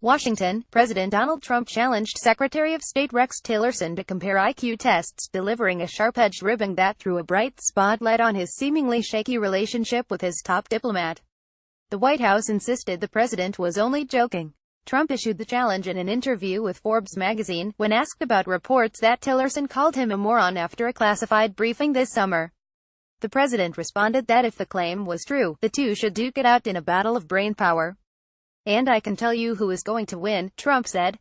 Washington, President Donald Trump challenged Secretary of State Rex Tillerson to compare IQ tests, delivering a sharp-edged ribbing that threw a bright spotlight on his seemingly shaky relationship with his top diplomat. The White House insisted the president was only joking. Trump issued the challenge in an interview with Forbes magazine, when asked about reports that Tillerson called him a moron after a classified briefing this summer. The president responded that if the claim was true, the two should duke it out in a battle of brainpower. "And I can tell you who is going to win," Trump said.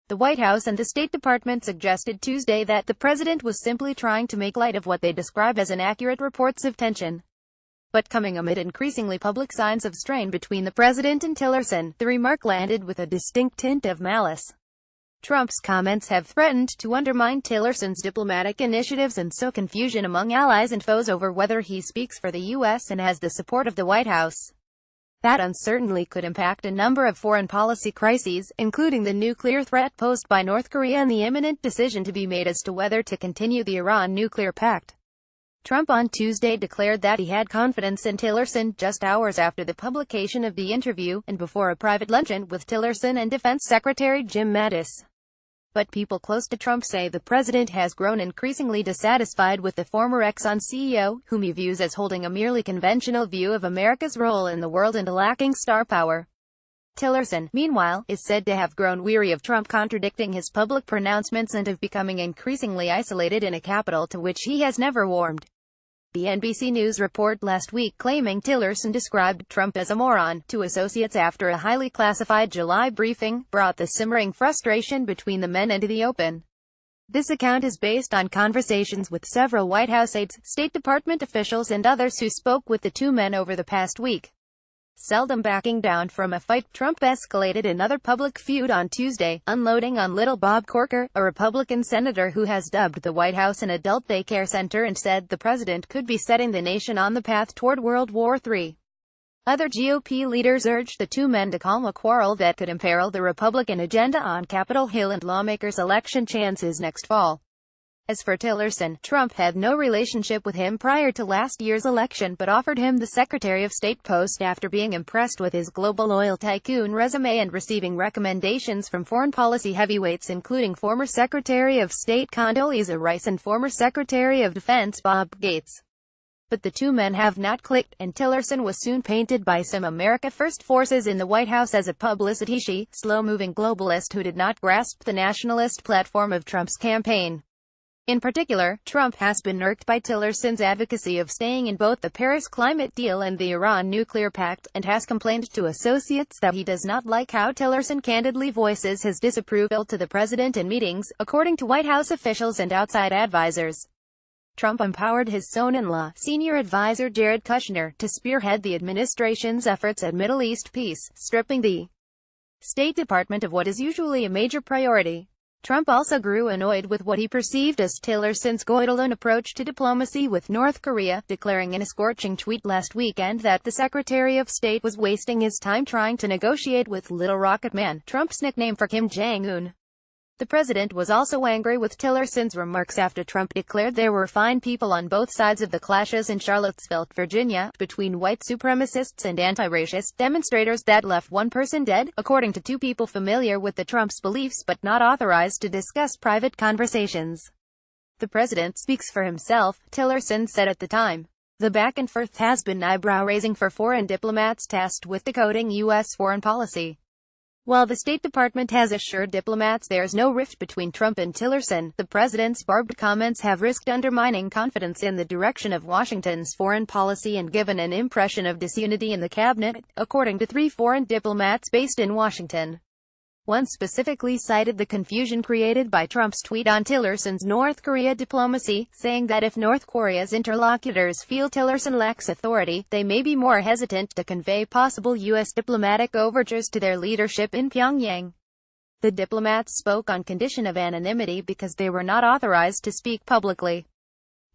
The White House and the State Department suggested Tuesday that the president was simply trying to make light of what they describe as inaccurate reports of tension. But coming amid increasingly public signs of strain between the president and Tillerson, the remark landed with a distinct tint of malice. Trump's comments have threatened to undermine Tillerson's diplomatic initiatives and sow confusion among allies and foes over whether he speaks for the U.S. and has the support of the White House. That uncertainty could impact a number of foreign policy crises, including the nuclear threat posed by North Korea and the imminent decision to be made as to whether to continue the Iran nuclear pact. Trump on Tuesday declared that he had confidence in Tillerson just hours after the publication of the interview, and before a private luncheon with Tillerson and Defense Secretary Jim Mattis. But people close to Trump say the president has grown increasingly dissatisfied with the former Exxon CEO, whom he views as holding a merely conventional view of America's role in the world and lacking star power. Tillerson, meanwhile, is said to have grown weary of Trump contradicting his public pronouncements and of becoming increasingly isolated in a capital to which he has never warmed. The NBC News report last week claiming Tillerson described Trump as a moron to associates after a highly classified July briefing brought the simmering frustration between the men into the open. This account is based on conversations with several White House aides, State Department officials and others who spoke with the two men over the past week. Seldom backing down from a fight, Trump escalated another public feud on Tuesday, unloading on little Bob Corker, a Republican senator who has dubbed the White House an adult daycare center and said the president could be setting the nation on the path toward World War III. Other GOP leaders urged the two men to calm a quarrel that could imperil the Republican agenda on Capitol Hill and lawmakers' election chances next fall. As for Tillerson, Trump had no relationship with him prior to last year's election but offered him the Secretary of State post after being impressed with his global oil tycoon resume and receiving recommendations from foreign policy heavyweights including former Secretary of State Condoleezza Rice and former Secretary of Defense Bob Gates. But the two men have not clicked, and Tillerson was soon painted by some America First forces in the White House as a publicity slow-moving globalist who did not grasp the nationalist platform of Trump's campaign. In particular, Trump has been irked by Tillerson's advocacy of staying in both the Paris climate deal and the Iran nuclear pact, and has complained to associates that he does not like how Tillerson candidly voices his disapproval to the president in meetings, according to White House officials and outside advisors. Trump empowered his son-in-law, senior advisor Jared Kushner, to spearhead the administration's efforts at Middle East peace, stripping the State Department of what is usually a major priority. Trump also grew annoyed with what he perceived as Tillerson's Goidelian approach to diplomacy with North Korea, declaring in a scorching tweet last weekend that the Secretary of State was wasting his time trying to negotiate with Little Rocket Man, Trump's nickname for Kim Jong-un. The president was also angry with Tillerson's remarks after Trump declared there were fine people on both sides of the clashes in Charlottesville, Virginia, between white supremacists and anti-racist demonstrators that left one person dead, according to two people familiar with the Trump's beliefs but not authorized to discuss private conversations. The president speaks for himself, Tillerson said at the time. The back and forth has been eyebrow-raising for foreign diplomats tasked with decoding U.S. foreign policy. While the State Department has assured diplomats there's no rift between Trump and Tillerson, the president's barbed comments have risked undermining confidence in the direction of Washington's foreign policy and given an impression of disunity in the cabinet, according to three foreign diplomats based in Washington. One specifically cited the confusion created by Trump's tweet on Tillerson's North Korea diplomacy, saying that if North Korea's interlocutors feel Tillerson lacks authority, they may be more hesitant to convey possible U.S. diplomatic overtures to their leadership in Pyongyang. The diplomats spoke on condition of anonymity because they were not authorized to speak publicly.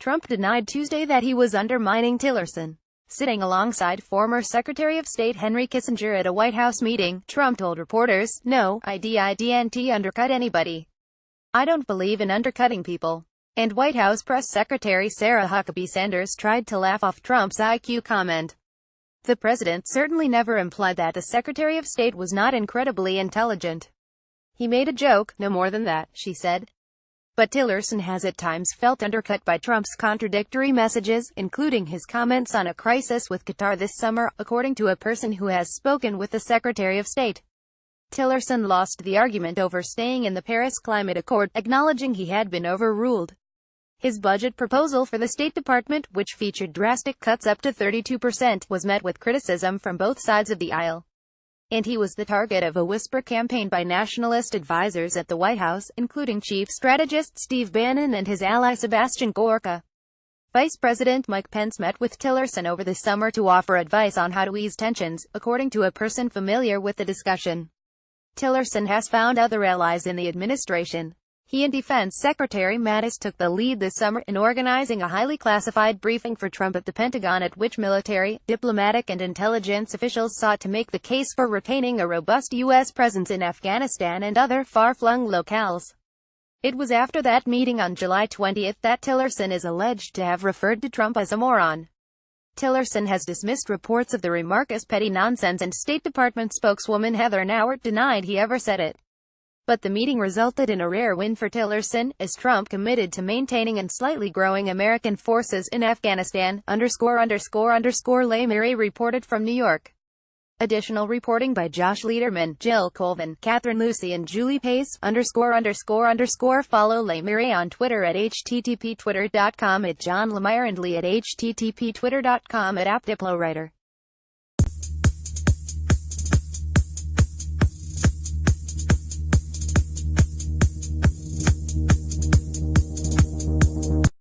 Trump denied Tuesday that he was undermining Tillerson. Sitting alongside former Secretary of State Henry Kissinger at a White House meeting, Trump told reporters, "No, I didn't undercut anybody. I don't believe in undercutting people." And White House Press Secretary Sarah Huckabee Sanders tried to laugh off Trump's IQ comment. The president certainly never implied that the Secretary of State was not incredibly intelligent. He made a joke, no more than that, she said. But Tillerson has at times felt undercut by Trump's contradictory messages, including his comments on a crisis with Qatar this summer, according to a person who has spoken with the Secretary of State. Tillerson lost the argument over staying in the Paris Climate Accord, acknowledging he had been overruled. His budget proposal for the State Department, which featured drastic cuts up to 32%, was met with criticism from both sides of the aisle. And he was the target of a whisper campaign by nationalist advisors at the White House, including Chief Strategist Steve Bannon and his ally Sebastian Gorka. Vice President Mike Pence met with Tillerson over the summer to offer advice on how to ease tensions, according to a person familiar with the discussion. Tillerson has found other allies in the administration. He and Defense Secretary Mattis took the lead this summer in organizing a highly classified briefing for Trump at the Pentagon, at which military, diplomatic and intelligence officials sought to make the case for retaining a robust U.S. presence in Afghanistan and other far-flung locales. It was after that meeting on July 20 that Tillerson is alleged to have referred to Trump as a moron. Tillerson has dismissed reports of the remark as petty nonsense, and State Department spokeswoman Heather Nauert denied he ever said it. But the meeting resulted in a rare win for Tillerson, as Trump committed to maintaining and slightly growing American forces in Afghanistan, LeMaire reported from New York. Additional reporting by Josh Lederman, Jill Colvin, Catherine Lucy and Julie Pace, Follow LeMaire on Twitter at http://twitter.com@JohnLeMaire and Lee at http://twitter.com@AppDiploWriter.